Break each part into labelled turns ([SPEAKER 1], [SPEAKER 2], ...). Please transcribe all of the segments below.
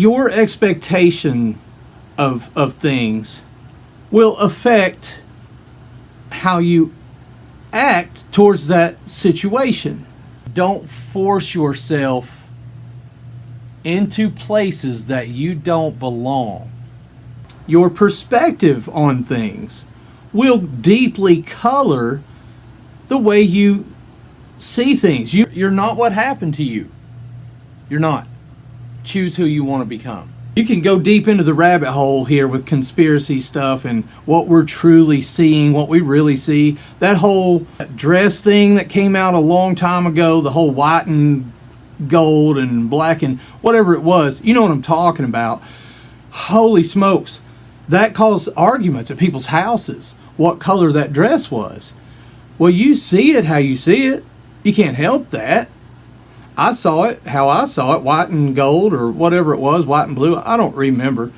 [SPEAKER 1] Your expectation of things will affect how you act towards that situation. Don't force yourself into places that you don't belong. Your perspective on things will deeply color the way you see things. You're not what happened to you. You're not. Choose who you want to become. You can go deep into the rabbit hole here with conspiracy stuff and what we're truly seeing, what we really see. That whole dress thing that came out a long time ago, the whole white and gold and black and whatever it was, you know what I'm talking about. Holy smokes. That caused arguments at people's houses, what color that dress was. Well, you see it how you see it. You can't help that. I saw it how I saw it, white and gold or whatever it was, white and blue. I don't remember.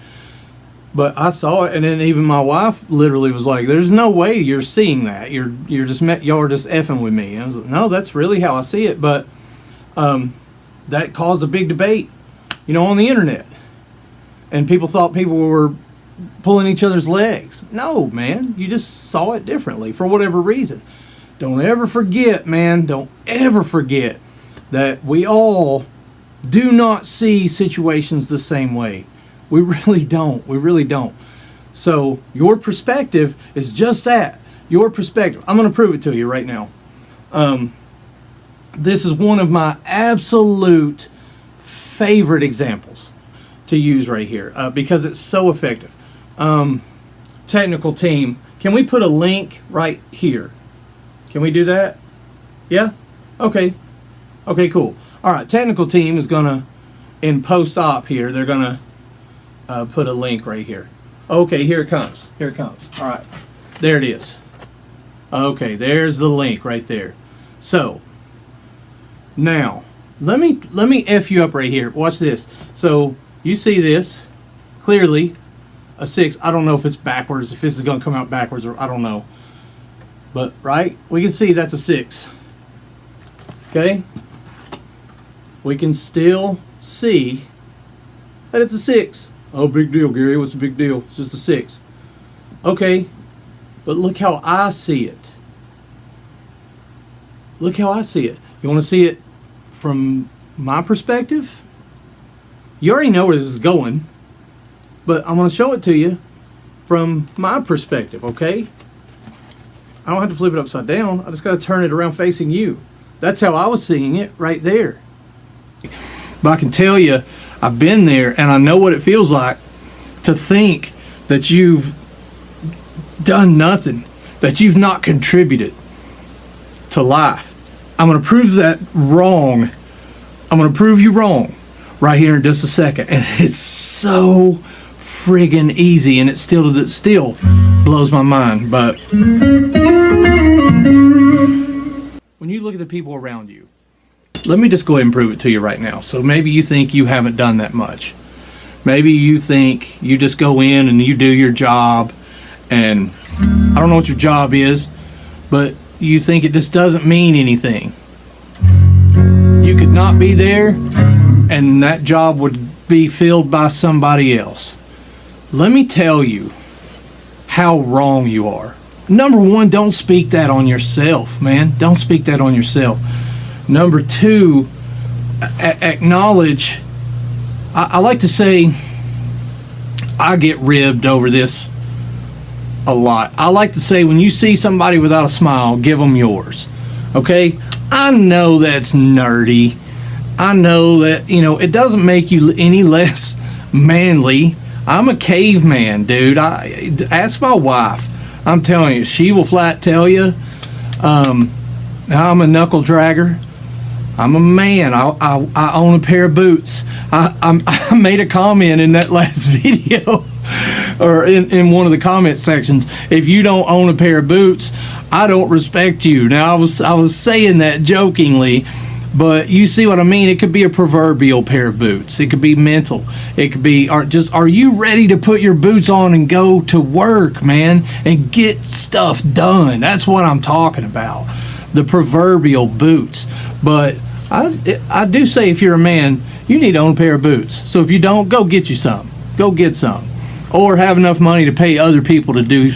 [SPEAKER 1] But I saw it, and then even my wife literally was like, there's no way you're seeing that. You're just effing with me. And I was like, no, that's really how I see it. But that caused a big debate, on the internet. And people thought people were pulling each other's legs. No, man, you just saw it differently for whatever reason. Don't ever forget, man, don't ever forget that we all do not see situations the same way. We really don't. We really don't. So your perspective is just that. Your perspective. I'm going to prove it to you right now. This is one of my absolute favorite examples to use right here because it's so effective. Technical team, can we put a link right here? Can we do that? Yeah? Okay. Okay, cool. All right, technical team is going to, in post-op here, they're going to put a link right here. Okay, here it comes. Here it comes. All right, there it is. Okay, there's the link right there. So, now, let me F you up right here. Watch this. So, you see this, clearly, a 6. I don't know if it's backwards, if this is going to come out backwards, or I don't know. But, right, we can see that's a 6. Okay? We can still see that it's a 6. Oh, big deal, Gary. What's the big deal? It's just a 6. Okay, but look how I see it. Look how I see it. You want to see it from my perspective? You already know where this is going, but I'm going to show it to you from my perspective, okay? I don't have to flip it upside down. I just got to turn it around facing you. That's how I was seeing it right there. But I can tell you, I've been there and I know what it feels like to think that you've done nothing, that you've not contributed to life. I'm going to prove that wrong. I'm going to prove you wrong right here in just a second. And it's so friggin' easy, and it still blows my mind. But when you look at the people around you, let me just go ahead and prove it to you right now. So maybe you think you haven't done that much. Maybe you think you just go in and you do your job, and I don't know what your job is, but you think it just doesn't mean anything. You could not be there and that job would be filled by somebody else. Let me tell you how wrong you are. Number one, don't speak that on yourself, man. Don't speak that on yourself. Number two, acknowledge. I like to say I get ribbed over this a lot. I like to say when you see somebody without a smile, give them yours. Okay? I know that's nerdy. I know that, it doesn't make you any less manly. I'm a caveman, dude. Ask my wife. I'm telling you, she will flat tell you I'm a knuckle dragger. I'm a man. I own a pair of boots. I made a comment in that last video or in one of the comment sections. If you don't own a pair of boots, I don't respect you. Now, I was saying that jokingly, but you see what I mean? It could be a proverbial pair of boots. It could be mental. It could be are you ready to put your boots on and go to work, man, and get stuff done? That's what I'm talking about. The proverbial boots. But I do say if you're a man, You need to own a pair of boots. So if you don't, go get you some. Go get some. Or have enough money to pay other people to do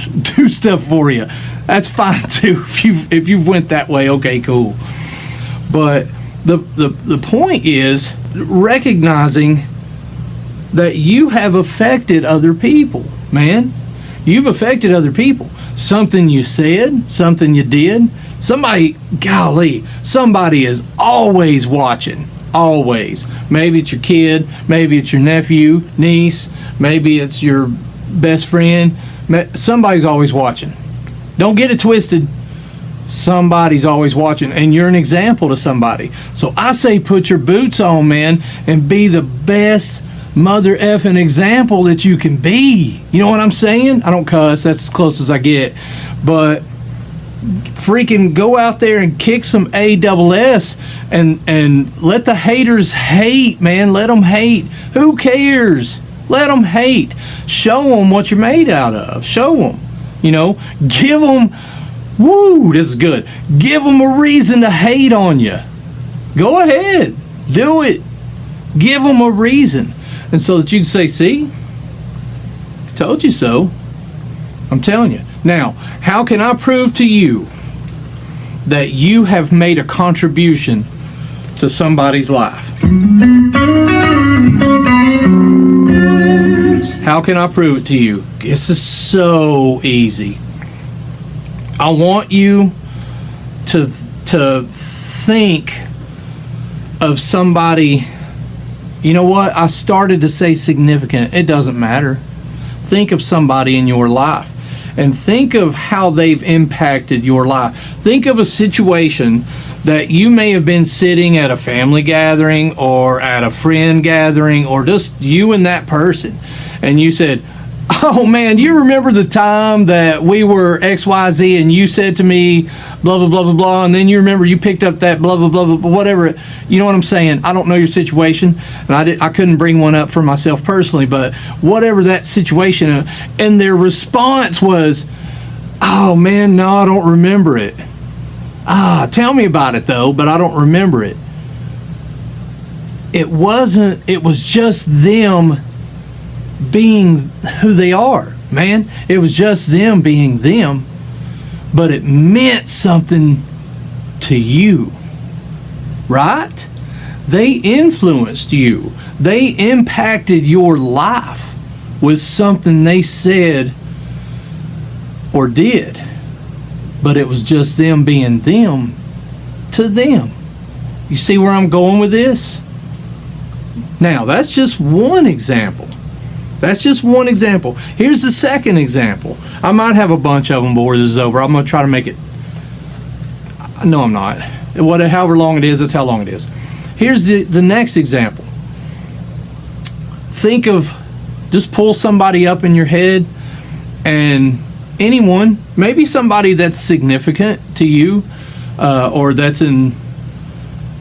[SPEAKER 1] stuff for you. That's fine too. If you've went that way, okay, cool. But the point is recognizing that you have affected other people, man. You've affected other people. Something you said, something you did. Somebody is always watching. Always. Maybe it's your kid, maybe it's your nephew, niece, maybe it's your best friend. Somebody's always watching. Don't get it twisted. Somebody's always watching, and you're an example to somebody. So I say put your boots on, man, and be the best mother effing example that you can be. You know what I'm saying? I don't cuss. That's as close as I get. But freaking go out there and kick some ASS and let the haters hate, man. Let them hate. Who cares? Let them hate. Show them what you're made out of. Show them. You know, give them, woo, this is good. Give them a reason to hate on you. Go ahead. Do it. Give them a reason. And so that you can say, see, told you so. I'm telling you. Now, how can I prove to you that you have made a contribution to somebody's life? How can I prove it to you? This is so easy. I want you to think of somebody. You know what? I started to say significant. It doesn't matter. Think of somebody in your life and think of how they've impacted your life. Think of a situation that you may have been sitting at a family gathering or at a friend gathering or just you and that person, and you said, oh man, you remember the time that we were XYZ and you said to me blah blah blah blah blah, and then you remember you picked up that blah blah blah blah, whatever. You know what I'm saying? I don't know your situation, and I couldn't bring one up for myself personally, but whatever that situation, and their response was, oh man, no, I don't remember it. Tell me about it though, but I don't remember it. It was just them being who they are, man. It was just them being them, but it meant something to you, right? They influenced you. They impacted your life with something they said or did, but it was just them being them to them. You see where I'm going with this? Now, that's just one example. That's just one example. Here's the second example. I might have a bunch of them before this is over. I'm going to try to make it. No, I'm not. However long it is, that's how long it is. Here's the next example. Think of, just pull somebody up in your head, and anyone, maybe somebody that's significant to you, or that's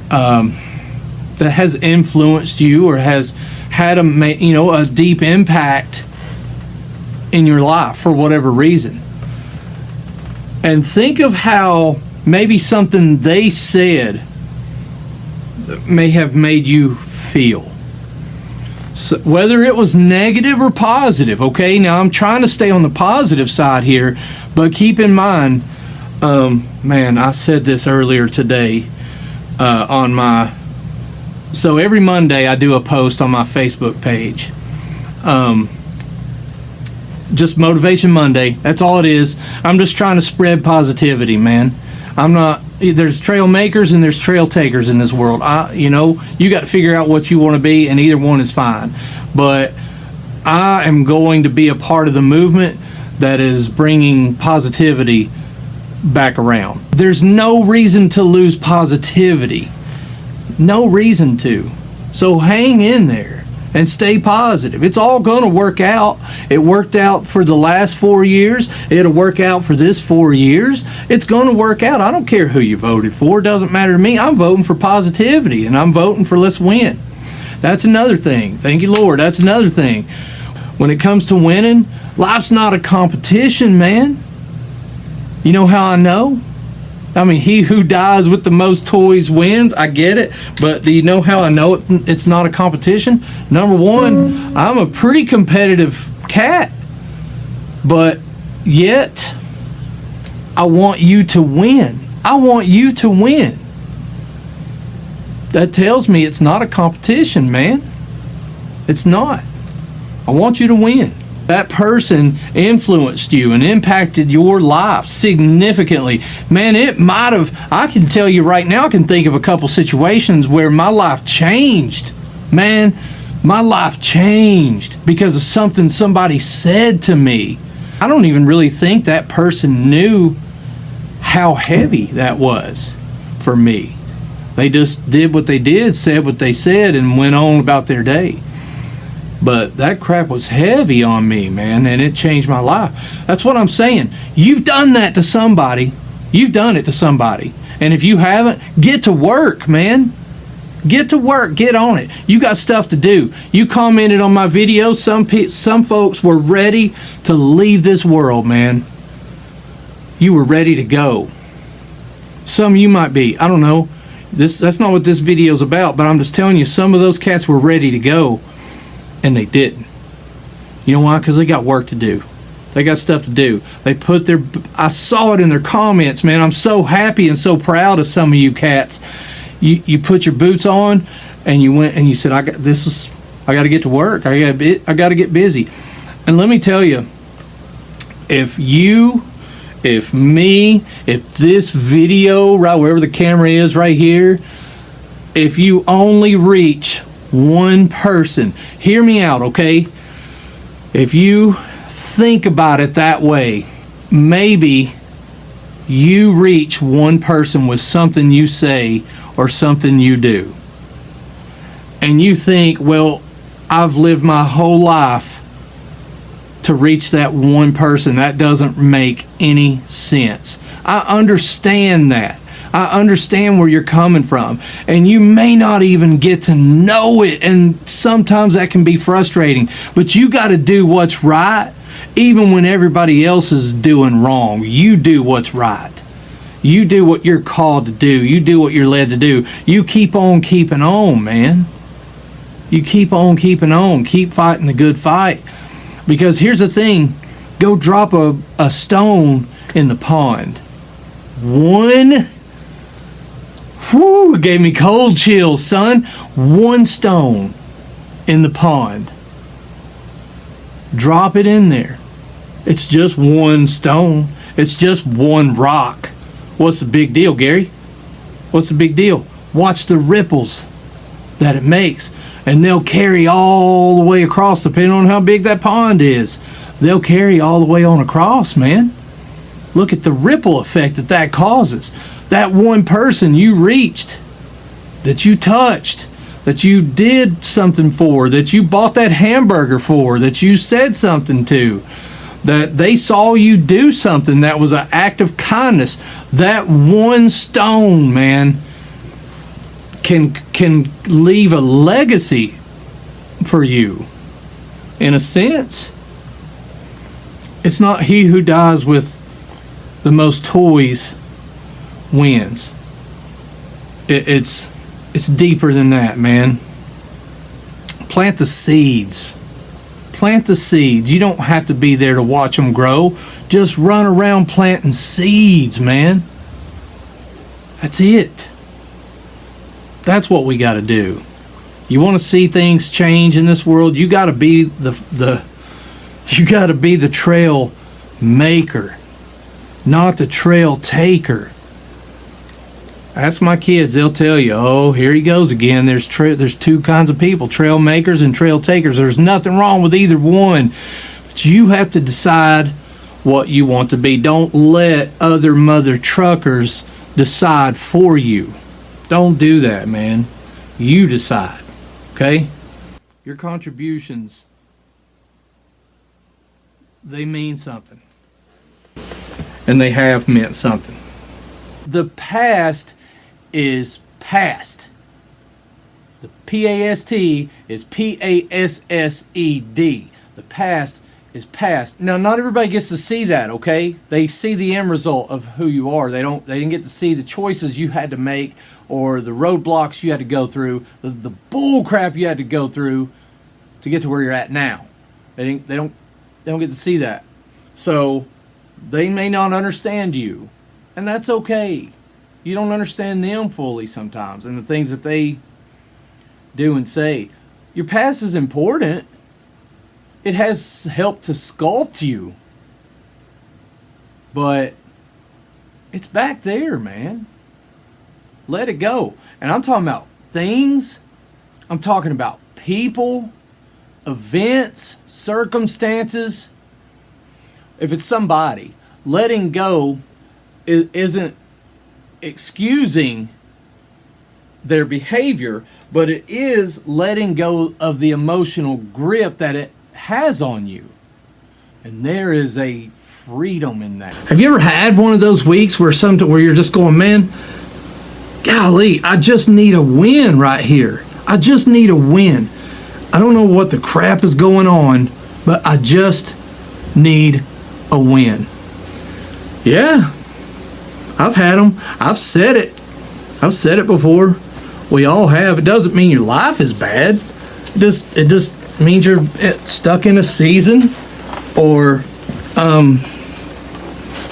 [SPEAKER 1] that has influenced you or has had a deep impact in your life for whatever reason. And think of how maybe something they said may have made you feel. So whether it was negative or positive, okay? Now I'm trying to stay on the positive side here, but keep in mind, man, I said this earlier today so every Monday I do a post on my Facebook page. Just Motivation Monday. That's all it is. I'm just trying to spread positivity, man. There's trail makers and there's trail takers in this world. You got to figure out what you want to be, and either one is fine. But I am going to be a part of the movement that is bringing positivity back around. There's no reason to lose positivity. No reason to. So hang in there and stay positive. It's all going to work out. It worked out for the last 4 years. It'll work out for this 4 years. It's going to work out. I don't care who you voted for. It doesn't matter to me. I'm voting for positivity, and I'm voting for let's win. That's another thing. Thank you, Lord. That's another thing. When it comes to winning, life's not a competition, man. You know how I know? I mean, he who dies with the most toys wins. I get it. But do you know how I know it's not a competition? Number one, I'm a pretty competitive cat. But yet, I want you to win. I want you to win. That tells me it's not a competition, man. It's not. I want you to win. That person influenced you and impacted your life significantly. Man, it might have, I can tell you right now, I can think of a couple situations where my life changed. Man, my life changed because of something somebody said to me. I don't even really think that person knew how heavy that was for me. They just did what they did, said what they said, and went on about their day. But that crap was heavy on me, man, and it changed my life. That's what I'm saying. You've done that to somebody. You've done it to somebody. And if you haven't, get to work, man. Get to work. Get on it. You got stuff to do. You commented on my video. Some folks were ready to leave this world, man. You were ready to go. Some of you might be. I don't know. That's not what this video's about, but I'm just telling you, some of those cats were ready to go. And they didn't. You know why? Because they got work to do. They got stuff to do. They put their, I saw it in their comments, man. I'm so happy and so proud of some of you cats. You put your boots on and you went and you said, I got to get to work. I got to get busy. And let me tell you, if this video, right wherever the camera is right here, if you only reach one person, hear me out, okay? If you think about it that way, maybe you reach one person with something you say or something you do. And you think, well, I've lived my whole life to reach that one person. That doesn't make any sense. I understand that. I understand where you're coming from, and you may not even get to know it, and sometimes that can be frustrating, but you got to do what's right even when everybody else is doing wrong. You do what's right. You do what you're called to do. You do what you're led to do. You keep on keeping on, man. You keep on keeping on. Keep fighting the good fight, because here's the thing. Go drop a stone in the pond. It gave me cold chills, son. One stone in the pond. Drop it in there. It's just one stone. It's just one rock. What's the big deal, Gary? What's the big deal? Watch the ripples that it makes. And they'll carry all the way across, depending on how big that pond is. They'll carry all the way on across, man. Look at the ripple effect that causes. That one person you reached, that you touched, that you did something for, that you bought that hamburger for, that you said something to, that they saw you do something that was an act of kindness. That one stone, man, can leave a legacy for you. In a sense, it's not he who dies with the most toys wins. It's deeper than that, man. Plant the seeds. Plant the seeds. You don't have to be there to watch them grow. Just run around planting seeds, man. That's it. That's what we got to do. You want to see things change in this world, you got to be the trail maker, not the trail taker. Ask my kids, they'll tell you, oh, here he goes again. There's two kinds of people, trail makers and trail takers. There's nothing wrong with either one. But you have to decide what you want to be. Don't let other mother truckers decide for you. Don't do that, man. You decide, okay? Your contributions, they mean something. And they have meant something. The past is past. The PAST is PASSED. The past is past. Now, not everybody gets to see that, okay? They see the end result of who you are. They didn't get to see the choices you had to make or the roadblocks you had to go through, the bull crap you had to go through to get to where you're at now. They don't get to see that. So they may not understand you, and that's okay. You don't understand them fully sometimes and the things that they do and say. Your past is important. It has helped to sculpt you. But it's back there, man. Let it go. And I'm talking about things. I'm talking about people, events, circumstances. If it's somebody, letting go isn't excusing their behavior, but it is letting go of the emotional grip that it has on you. And there is a freedom in that. Have you ever had one of those weeks where you're just going, man, golly, I just need a win right here. I just need a win. I don't know what the crap is going on, but I just need a win. Yeah, I've had them. I've said it. I've said it before. We all have. It doesn't mean your life is bad. It just means you're stuck in a season, or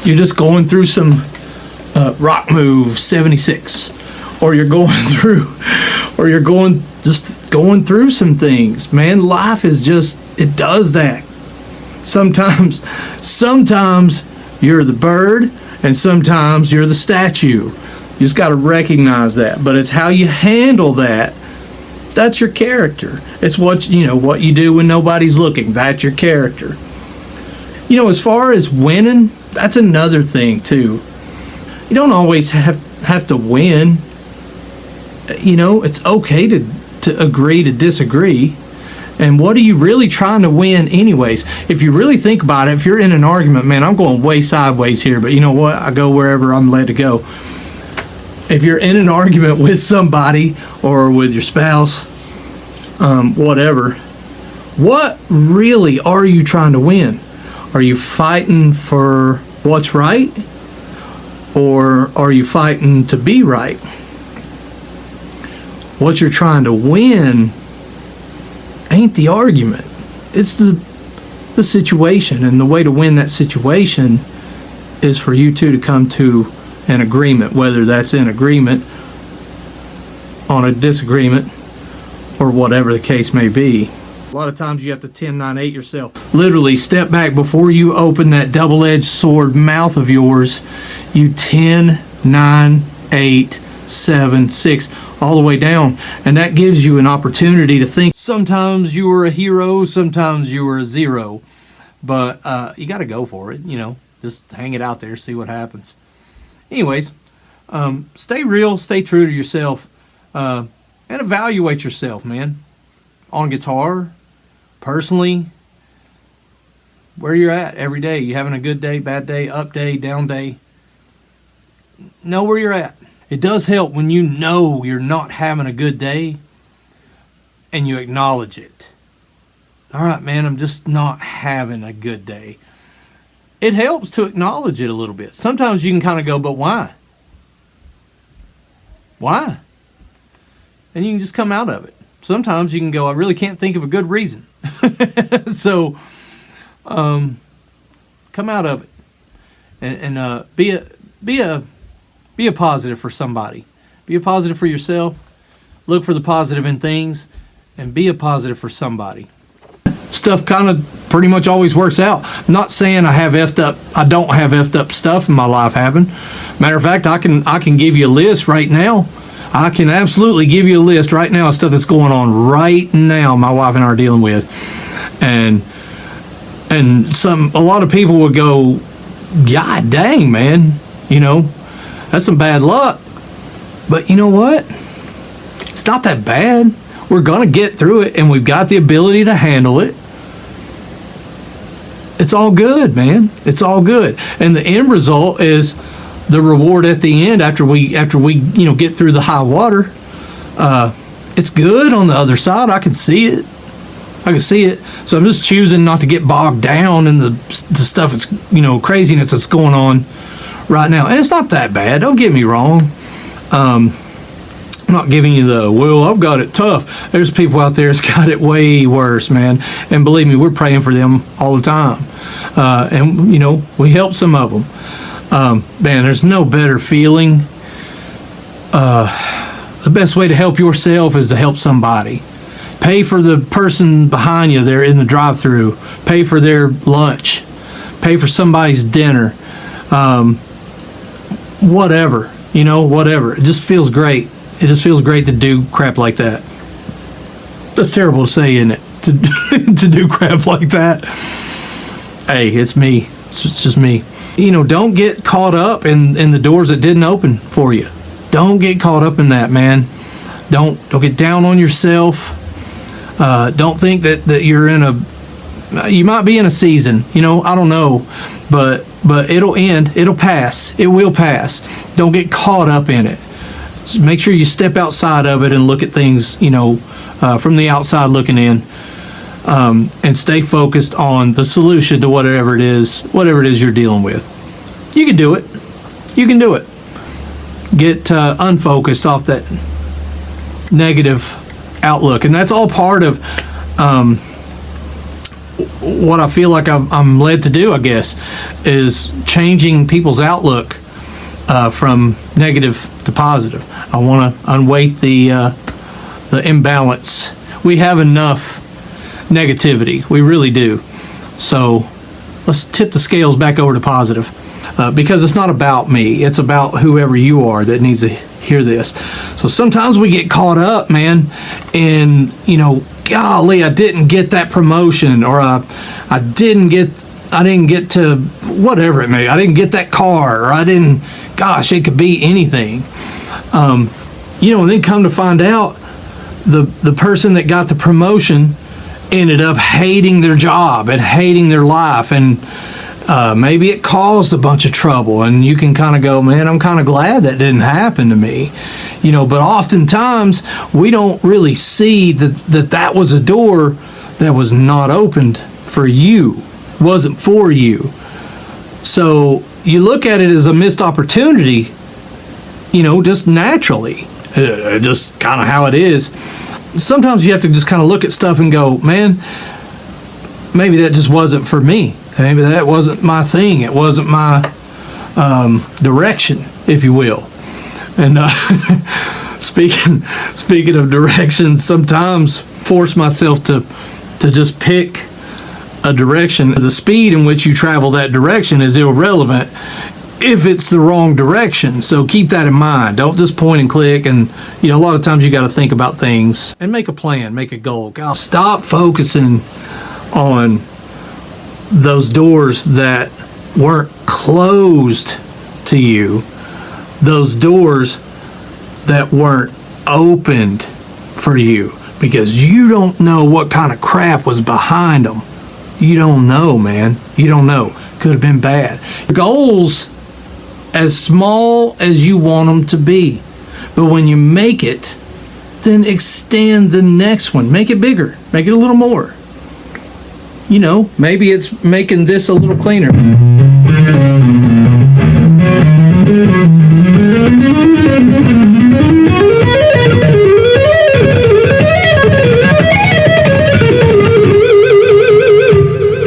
[SPEAKER 1] you're just going through some rock move 76, or you're going through some things. Man, life is just, it does that. Sometimes you're the bird, and sometimes you're the statue. You just got to recognize that. But it's how you handle that. That's your character. It's what you do when nobody's looking. That's your character. As far as winning, that's another thing too. You don't always have to win. It's okay to agree to disagree. And what are you really trying to win anyways? If you really think about it, if you're in an argument, man, I'm going way sideways here, but you know what? I go wherever I'm led to go. If you're in an argument with somebody or with your spouse, whatever, what really are you trying to win? Are you fighting for what's right? Or are you fighting to be right? What you're trying to win ain't the argument. It's the situation, and the way to win that situation is for you two to come to an agreement, whether that's in agreement on a disagreement or whatever the case may be. A lot of times you have to 10-9-8 yourself. Literally step back before you open that double-edged sword mouth of yours. You 10-9-8-7-6 all the way down, and that gives you an opportunity to think. Sometimes you were a hero, sometimes you were a zero, but you got to go for it. Just hang it out there, see what happens. Anyways, stay real, stay true to yourself, and evaluate yourself, man. On guitar, personally, where you're at every day. You having a good day, bad day, up day, down day? Know where you're at. It does help when you know you're not having a good day and you acknowledge it. All right, man, I'm just not having a good day. It helps to acknowledge it a little bit. Sometimes you can kind of go, but why? Why? And you can just come out of it. Sometimes you can go, I really can't think of a good reason. So, come out of it and be a positive for somebody. Be a positive for yourself. Look for the positive in things, and be a positive for somebody. Stuff kind of pretty much always works out. I'm not saying I don't have effed up stuff in my life happen. Matter of fact, I can give you a list right now. I can absolutely give you a list right now of stuff that's going on right now my wife and I are dealing with. And a lot of people would go, God dang, man, that's some bad luck. But you know what? It's not that bad. We're going to get through it, and we've got the ability to handle it. It's all good, man. It's all good. And the end result is the reward at the end after we get through the high water. It's good on the other side. I can see it. I can see it. So I'm just choosing not to get bogged down in the stuff that's, craziness that's going on right now. And it's not that bad. Don't get me wrong. I'm not giving you well, I've got it tough. There's people out there that's got it way worse, man. And believe me, we're praying for them all the time. And, we help some of them. Man, there's no better feeling. The best way to help yourself is to help somebody. Pay for the person behind you there in the drive-thru. Pay for their lunch. Pay for somebody's dinner. Whatever, whatever. It just feels great. It just feels great to do crap like that. That's terrible to say, isn't it? To do crap like that. Hey, it's me. It's just me. Don't get caught up in the doors that didn't open for you. Don't get caught up in that, man. Don't get down on yourself. Don't think that you're you might be in a season, I don't know, but it'll end. It'll pass. It will pass. Don't get caught up in it. Just make sure you step outside of it and look at things, from the outside looking in, and stay focused on the solution to whatever it is you're dealing with. You can do it. You can do it. Get unfocused off that negative outlook, and that's all part of what I feel like I'm led to do, I guess, is changing people's outlook from negative to positive. I want to unweight the imbalance. We have enough negativity, we really do. So let's tip the scales back over to positive, because it's not about me. It's about whoever you are that needs to hear this. So sometimes we get caught up, man, in, golly, I didn't get that promotion, or I didn't get to whatever it may. I didn't get that car, or gosh, it could be anything. And then come to find out, the person that got the promotion ended up hating their job and hating their life, and maybe it caused a bunch of trouble, and you can kind of go, man, I'm kind of glad that didn't happen to me, but oftentimes we don't really see that was a door that was not opened for you, wasn't for you. So you look at it as a missed opportunity, just naturally, just kind of how it is. Sometimes you have to just kind of look at stuff and go, man, maybe that just wasn't for me. Maybe that wasn't my thing. It wasn't my direction, if you will. And speaking of directions, sometimes force myself to just pick a direction. The speed in which you travel that direction is irrelevant if it's the wrong direction. So keep that in mind. Don't just point and click. And a lot of times you got to think about things and make a plan, make a goal. God, stop focusing on those doors that weren't closed to you, those doors that weren't opened for you, because you don't know what kind of crap was behind them. You don't know, man. You don't know. Could have been bad. Goals as small as you want them to be, but when you make it, then extend the next one. Make it bigger. Make it a little more. Maybe it's making this a little cleaner.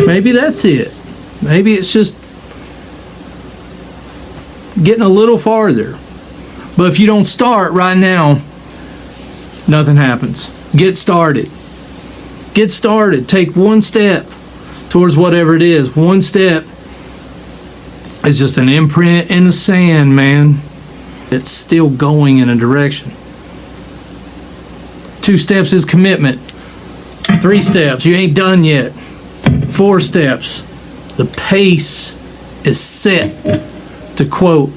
[SPEAKER 1] Maybe that's it. Maybe it's just getting a little farther. But if you don't start right now, nothing happens. Get started. Get started. Take one step towards whatever it is. One step is just an imprint in the sand, man. It's still going in a direction. 2 steps is commitment. 3 steps, you ain't done yet. 4 steps, the pace is set, to quote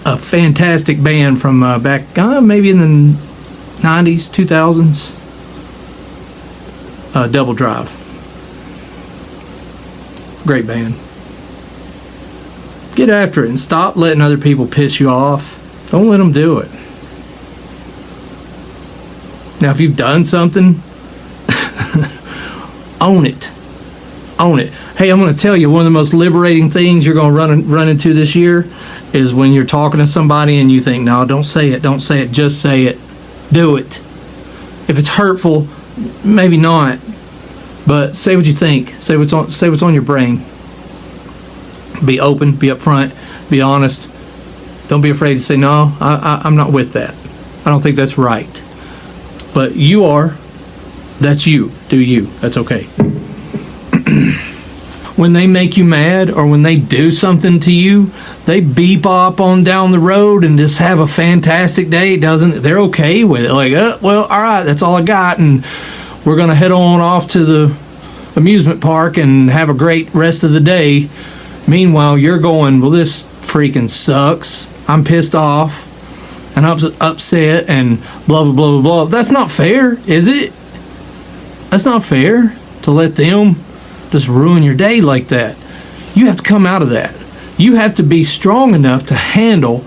[SPEAKER 1] a fantastic band from back maybe in the 90s, 2000s. Double Drive. Great band. Get after it and stop letting other people piss you off. Don't let them do it. Now, if you've done something Own it. Own it. Hey, I'm going to tell you, one of the most liberating things you're going to run into this year is when you're talking to somebody and you think, no, don't say it, just say it. Do it. If it's hurtful, maybe not, but say what you think. Say what's on your brain. Be open, be upfront, be honest. Don't be afraid to say, no, I'm not with that. I don't think that's right. But you are. That's you. Do you. That's okay. When they make you mad or when they do something to you, they bebop on down the road and just have a fantastic day. They're okay with it. Like, well, all right, that's all I got, and we're going to head on off to the amusement park and have a great rest of the day. Meanwhile, you're going, well, this freaking sucks. I'm pissed off and upset and blah, blah, blah, blah, blah. That's not fair, is it? That's not fair to let them just ruin your day like that. You have to come out of that. You have to be strong enough to handle,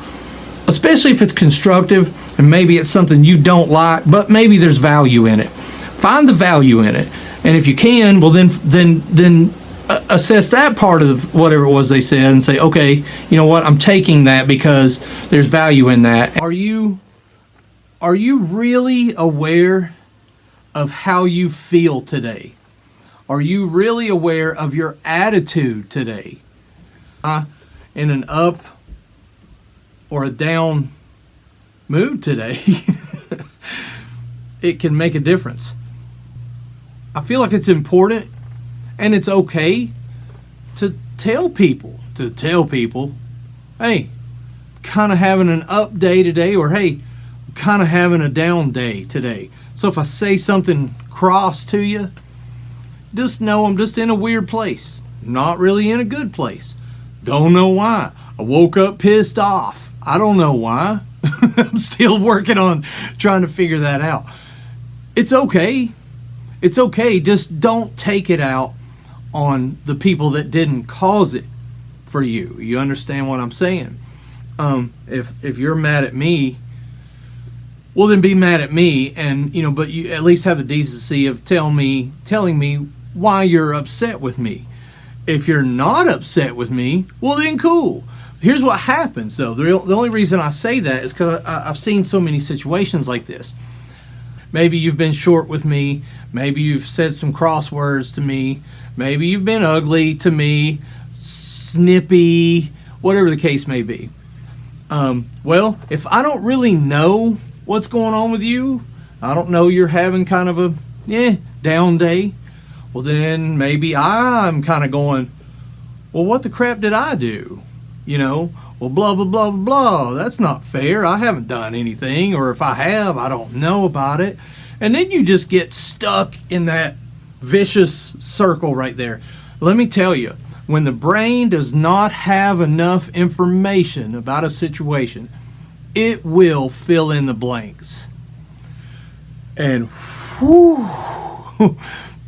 [SPEAKER 1] especially if it's constructive and maybe it's something you don't like, but maybe there's value in it. Find the value in it. And if you can, well, then assess that part of whatever it was they said and say, okay, you know what? I'm taking that because there's value in that. Are you really aware of how you feel today? Are you really aware of your attitude today? In an up or a down mood today, it can make a difference. I feel like it's important and it's okay to tell people, hey, kind of having an up day today, or hey, kind of having a down day today. So if I say something cross to you, just know I'm just in a weird place. Not really in a good place. Don't know why. I woke up pissed off. I don't know why. I'm still working on trying to figure that out. It's okay. It's okay. Just don't take it out on the people that didn't cause it for you. You understand what I'm saying? If you're mad at me, well, then be mad at me, and but you at least have the decency of telling me why you're upset with me. If you're not upset with me, well then cool. Here's what happens though. The only reason I say that is because I've seen so many situations like this. Maybe you've been short with me. Maybe you've said some cross words to me. Maybe you've been ugly to me, snippy, whatever the case may be. Well, if I don't really know what's going on with you, I don't know you're having kind of a down day, well then maybe I'm kind of going, well, what the crap did I do? Well, blah, blah, blah, blah, that's not fair. I haven't done anything, or if I have, I don't know about it. And then you just get stuck in that vicious circle right there. Let me tell you, when the brain does not have enough information about a situation, it will fill in the blanks. And whew,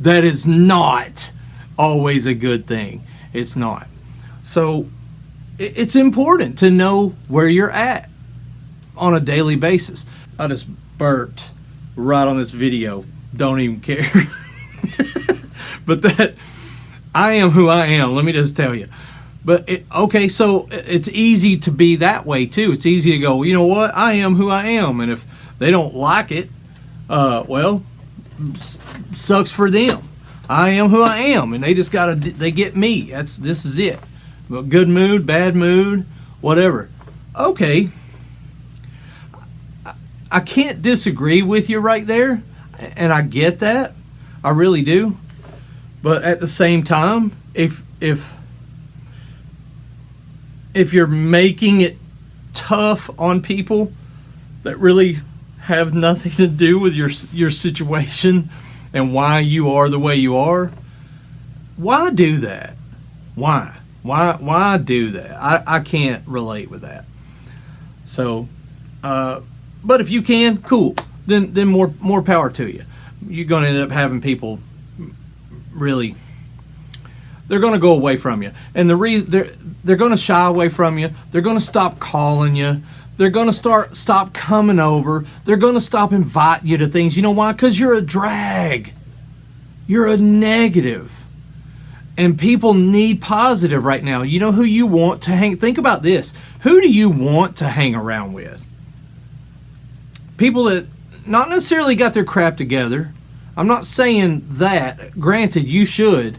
[SPEAKER 1] that is not always a good thing. It's not. So it's important to know where you're at on a daily basis. I just burped right on this video. Don't even care. But that, I am who I am. Let me just tell you. But okay, so it's easy to be that way too. It's easy to go, you know what? I am who I am, and if they don't like it, well, sucks for them. I am who I am, and they just they get me. This is it. Good mood, bad mood, whatever. Okay. I can't disagree with you right there, and I get that. I really do. But at the same time, if you're making it tough on people that really have nothing to do with your situation and why you are the way you are, why do that? Why do that? I can't relate with that. So, but if you can, cool. Then more power to you. You're going to end up having people really, they're going to go away from you, and the reason they're going to shy away from you. They're going to stop calling you. They're going to stop coming over. They're going to stop inviting you to things. You know why? Because you're a drag. You're a negative. And people need positive right now. You know who you want to hang? Think about this. Who do you want to hang around with? People that not necessarily got their crap together. I'm not saying that. Granted, you should.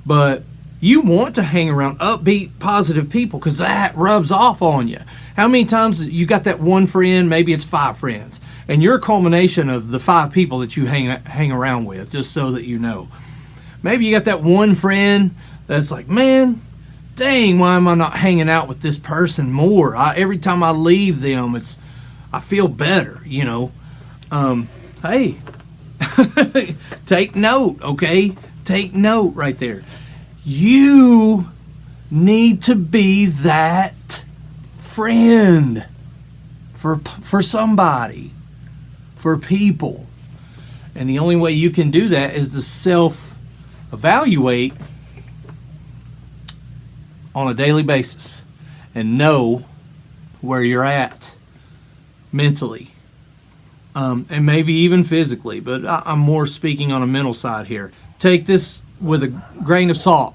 [SPEAKER 1] But you want to hang around upbeat, positive people because that rubs off on you. How many times you got that one friend, maybe it's 5 friends, and you're a culmination of the 5 people that you hang around with, just so that you know. Maybe you got that one friend that's like, man, dang, why am I not hanging out with this person more? Every time I leave them, I feel better, you know. Hey, take note, okay? Take note right there. You need to be that friend for somebody, for people. And the only way you can do that is to self-evaluate on a daily basis and know where you're at mentally, and maybe even physically, but I'm more speaking on a mental side here. Take this with a grain of salt.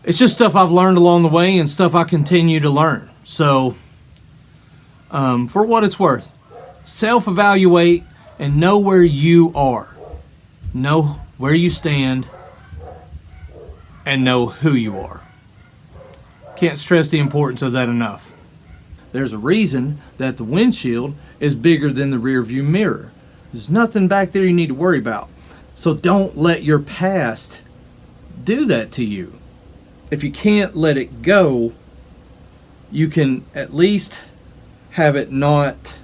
[SPEAKER 1] It's just stuff I've learned along the way and stuff I continue to learn. So, for what it's worth, self-evaluate and know where you are. Know where you stand and know who you are. Can't stress the importance of that enough. There's a reason that the windshield is bigger than the rear view mirror. There's nothing back there you need to worry about. So don't let your past do that to you. If you can't let it go, you can at least have it not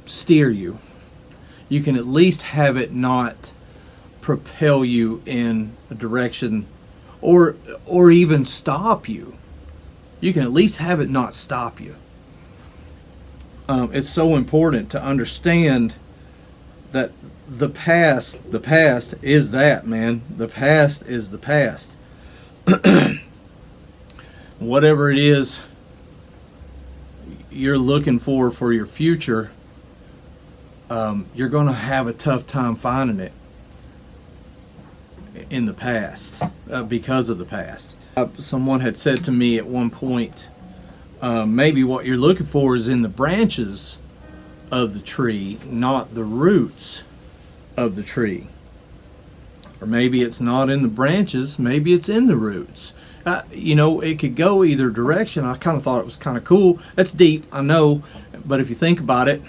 [SPEAKER 1] steer you. You can at least have it not propel you in a direction or even stop you. You can at least have it not stop you. It's so important to understand that the past is that, man. The past is the past. Whatever it is you're looking for your future, you're going to have a tough time finding it in the past, because of the past. Someone had said to me at one point, maybe what you're looking for is in the branches of the tree, not the roots of the tree. Or maybe it's not in the branches, maybe it's in the roots. You know, it could go either direction. I kind of thought it was kind of cool. That's deep, I know, but if you think about it,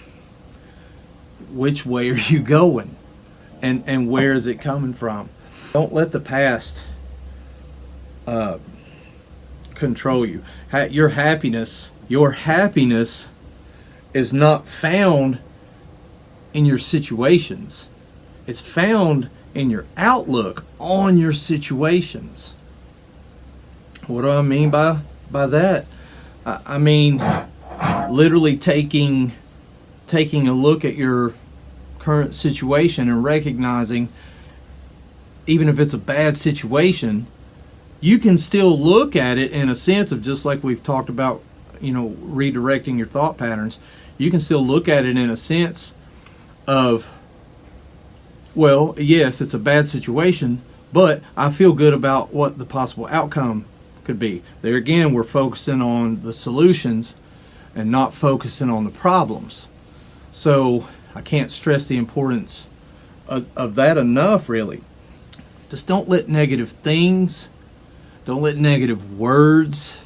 [SPEAKER 1] which way are you going? And where is it coming from? Don't let the past control you. Your happiness is not found in your situations. It's found in your outlook on your situations. What do I mean by that? I mean literally taking a look at your current situation and recognizing, even if it's a bad situation, you can still look at it in a sense of, just like we've talked about, you know, redirecting your thought patterns. You can still look at it in a sense of, well, yes, it's a bad situation, but I feel good about what the possible outcome could be. There again, we're focusing on the solutions and not focusing on the problems. So I can't stress the importance of that enough, really. Just don't let negative things, don't let negative words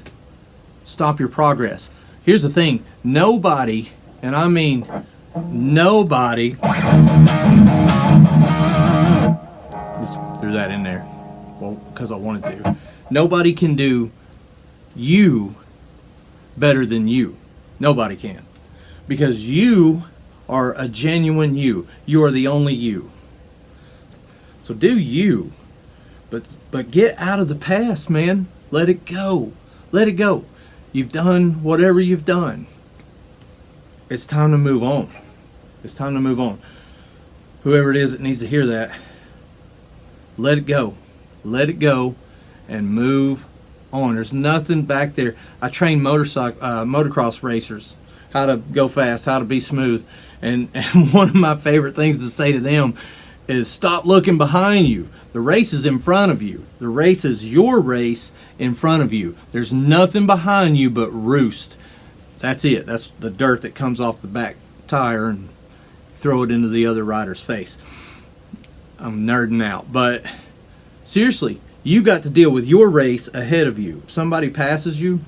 [SPEAKER 1] stop your progress. Here's the thing, nobody, and I mean nobody, just threw that in there, well, because I wanted to. Nobody can do you better than you. Nobody can. Because you are a genuine you. You are the only you. So do you. But get out of the past, man. Let it go. Let it go. You've done whatever you've done. It's time to move on. It's time to move on. Whoever it is that needs to hear that, let it go. Let it go and move on. There's nothing back there. I train motocross racers how to go fast, how to be smooth. And one of my favorite things to say to them is stop looking behind you. The race is in front of you. The race is your race in front of you. There's nothing behind you but roost. That's it. That's the dirt that comes off the back tire and throw it into the other rider's face. I'm nerding out, but seriously, you got to deal with your race ahead of you. If somebody passes you,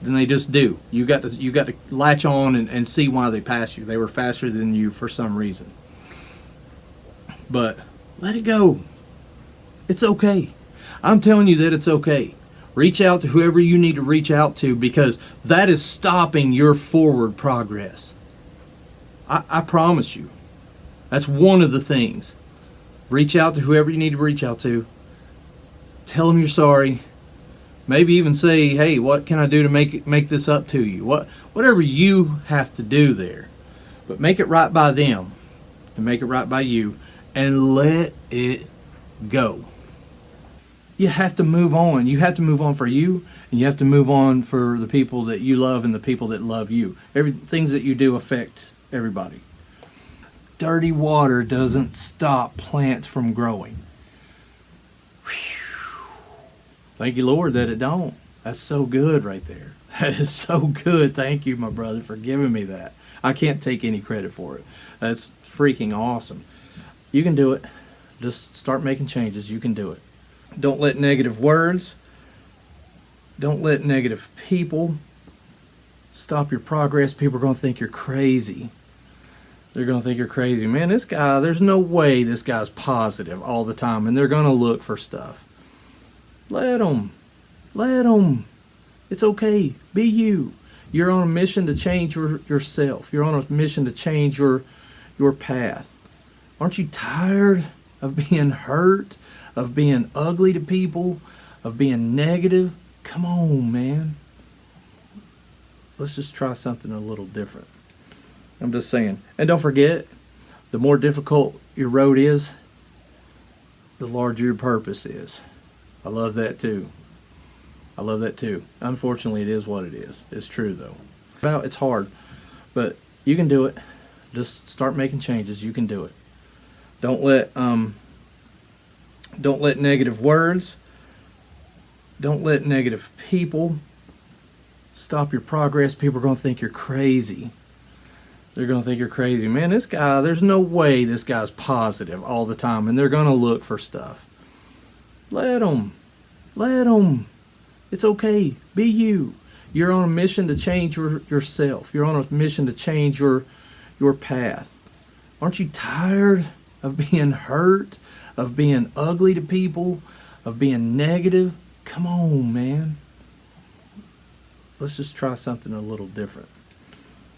[SPEAKER 1] then they just do. You got to latch on and see why they passed you. They were faster than you for some reason. But let it go. It's okay. I'm telling you that it's okay. Reach out to whoever you need to reach out to, because that is stopping your forward progress. I promise you. That's one of the things. Reach out to whoever you need to reach out to. Tell them you're sorry. Maybe even say, hey, what can I do to make this up to you? Whatever you have to do there. But make it right by them and make it right by you, and let it go. You have to move on. You have to move on for you, and you have to move on for the people that you love and the people that love you. Things that you do affect everybody. Dirty water doesn't stop plants from growing. Whew. Thank you, Lord, that it don't. That's so good right there. That is so good. Thank you, my brother, for giving me that. I can't take any credit for it. That's freaking awesome. You can do it. Just start making changes. You can do it. Don't let negative words, don't let negative people stop your progress. People are going to think you're crazy. They're going to think you're crazy. Man, this guy, there's no way this guy's positive all the time, and they're going to look for stuff. Let them. Let them. It's okay. Be you. You're on a mission to change yourself. You're on a mission to change your path. Aren't you tired of being hurt, of being ugly to people, of being negative? Come on, man. Let's just try something a little different. I'm just saying. And don't forget, the more difficult your road is, the larger your purpose is. I love that too. I love that too. Unfortunately, it is what it is. It's true though. Well, it's hard, but you can do it. Just start making changes. You can do it. Don't let negative words, don't let negative people stop your progress. People are going to think you're crazy. They're going to think you're crazy. Man, this guy, there's no way this guy's positive all the time, and they're going to look for stuff. Let them. Let them. It's okay. Be you. You're on a mission to change yourself. You're on a mission to change your path. Aren't you tired of being hurt, of being ugly to people, of being negative? Come on, man. Let's just try something a little different.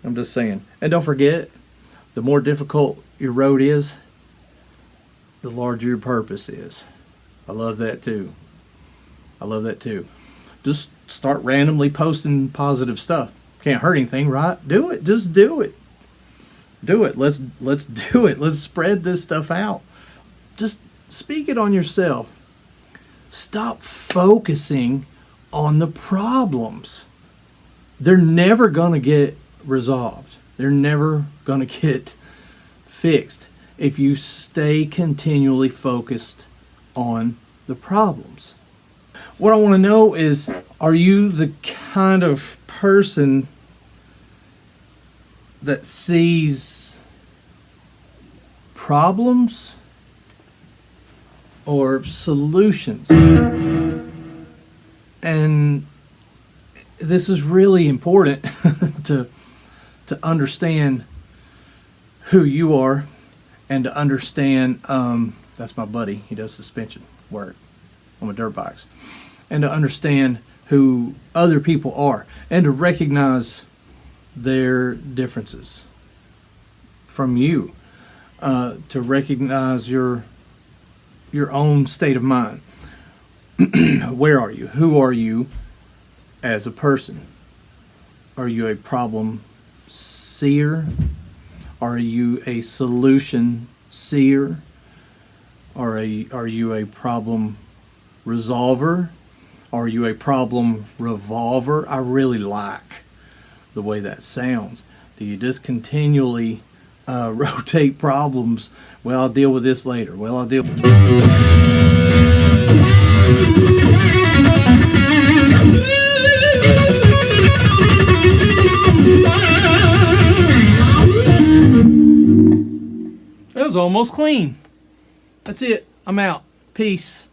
[SPEAKER 1] I'm just saying. And don't forget, the more difficult your road is, the larger your purpose is. I love that too. I love that too. Just start randomly posting positive stuff. Can't hurt anything, right? Do it. Just do it. Do it. Let's do it. Let's spread this stuff out. Just speak it on yourself. Stop focusing on the problems. They're never going to get resolved. They're never going to get fixed if you stay continually focused on the problems. What I want to know is, are you the kind of person that sees problems or solutions? And this is really important to understand who you are, and to understand, that's my buddy, he does suspension work on my dirt bikes, and to understand who other people are, and to recognize their differences from you, to recognize your own state of mind. Where are you? Who are you as a person? Are you a problem seer? Are you a solution seer? Are you a problem resolver? Are you a problem revolver? I really like the way that sounds. Do you just continually rotate problems. Well, I'll deal with this later. Well, I'll deal with That was almost clean. That's it. I'm out. Peace.